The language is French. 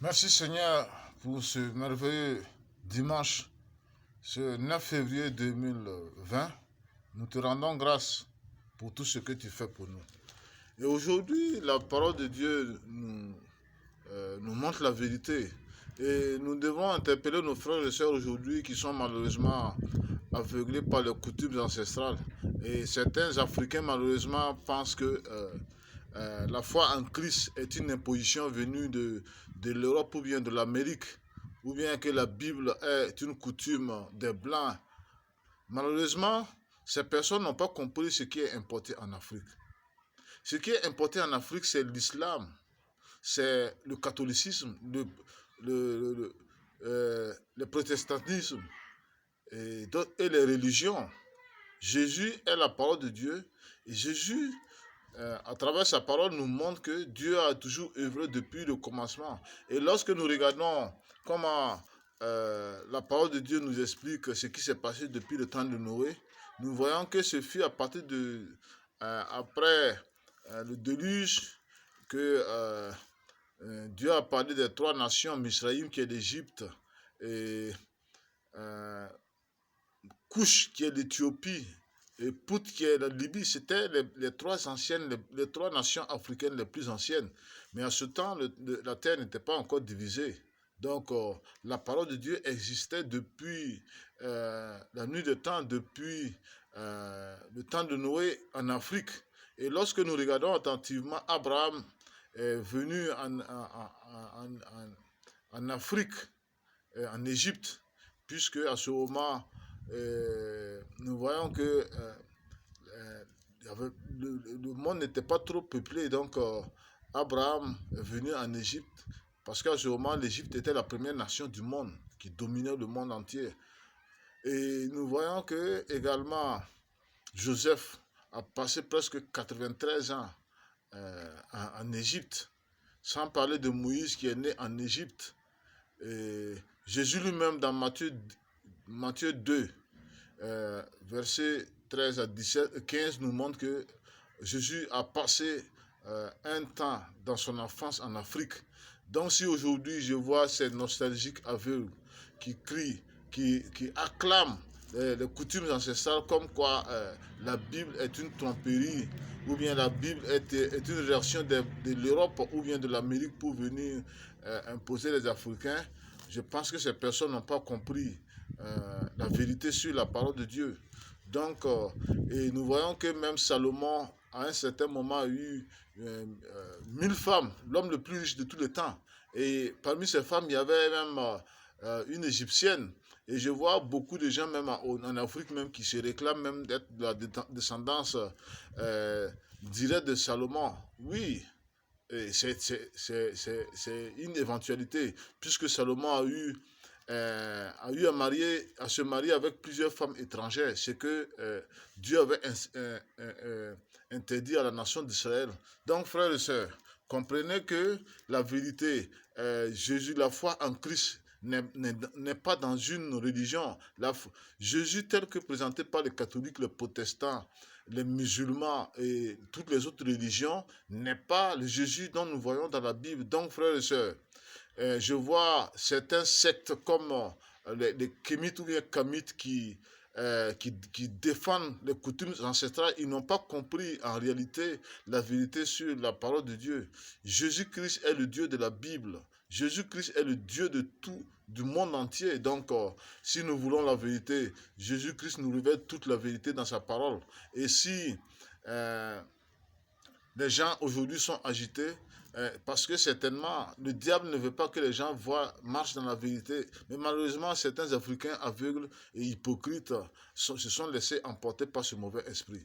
Merci Seigneur pour ce merveilleux dimanche, ce 9 février 2020. Nous te rendons grâce pour tout ce que tu fais pour nous. Et aujourd'hui, la parole de Dieu nous montre la vérité. Et nous devons interpeller nos frères et sœurs aujourd'hui qui sont malheureusement aveuglés par les coutumes ancestrales. Et certains Africains malheureusement pensent que la foi en Christ est une imposition venue de l'Europe ou bien de l'Amérique, ou bien que la Bible est une coutume des Blancs. Malheureusement, ces personnes n'ont pas compris ce qui est importé en Afrique. Ce qui est importé en Afrique, c'est l'islam, c'est le catholicisme, le protestantisme et les religions. Jésus est la parole de Dieu et Jésus à travers sa parole, nous montre que Dieu a toujours œuvré depuis le commencement. Et lorsque nous regardons comment la parole de Dieu nous explique ce qui s'est passé depuis le temps de Noé, nous voyons que ce fut à partir de après le déluge que Dieu a parlé des trois nations, Misraïm qui est l'Égypte, et Couche qui est l'Éthiopie, et Pout qui est la Libye. C'était les trois nations africaines les plus anciennes. Mais à ce temps, la terre n'était pas encore divisée. Donc, la parole de Dieu existait depuis la nuit des temps, depuis le temps de Noé en Afrique. Et lorsque nous regardons attentivement, Abraham est venu en Afrique, en Égypte, puisque à ce moment, nous voyons que le monde n'était pas trop peuplé. Donc, Abraham est venu en Égypte parce qu'à ce moment, l'Égypte était la première nation du monde qui dominait le monde entier. Et nous voyons que également Joseph a passé presque 93 ans en Égypte, sans parler de Moïse qui est né en Égypte. Et Jésus lui-même dans Matthieu 2, versets 13 à 17, 15 nous montre que Jésus a passé un temps dans son enfance en Afrique. Donc si aujourd'hui je vois ces nostalgiques aveugles qui crient, qui acclament les coutumes ancestrales comme quoi la Bible est une tromperie, ou bien la Bible est une réaction de l'Europe ou bien de l'Amérique pour venir imposer les Africains, je pense que ces personnes n'ont pas compris la vérité sur la parole de Dieu. Donc, et nous voyons que même Salomon, à un certain moment, a eu 1000 femmes, l'homme le plus riche de tous les temps. Et parmi ces femmes, il y avait même une égyptienne. Et je vois beaucoup de gens, même en Afrique, même qui se réclament même d'être de la descendance directe de Salomon. Oui, c'est une éventualité, puisque Salomon a eu à se marier avec plusieurs femmes étrangères, ce que Dieu avait interdit à la nation d'Israël. Donc, frères et sœurs, comprenez que la vérité, Jésus, la foi en Christ, n'est pas dans une religion. Jésus tel que présenté par les catholiques, les protestants, les musulmans et toutes les autres religions n'est pas le Jésus dont nous voyons dans la Bible. Donc, frères et sœurs, je vois certains sectes comme les Kémites ou les Kamites qui défendent les coutumes ancestrales. Ils n'ont pas compris en réalité la vérité sur la parole de Dieu. Jésus-Christ est le Dieu de la Bible. Jésus-Christ est le Dieu de tout, du monde entier. Donc, si nous voulons la vérité, Jésus-Christ nous révèle toute la vérité dans sa parole. Et si les gens aujourd'hui sont agités, parce que certainement, le diable ne veut pas que les gens marchent dans la vérité. Mais malheureusement, certains Africains aveugles et hypocrites se sont laissés emporter par ce mauvais esprit.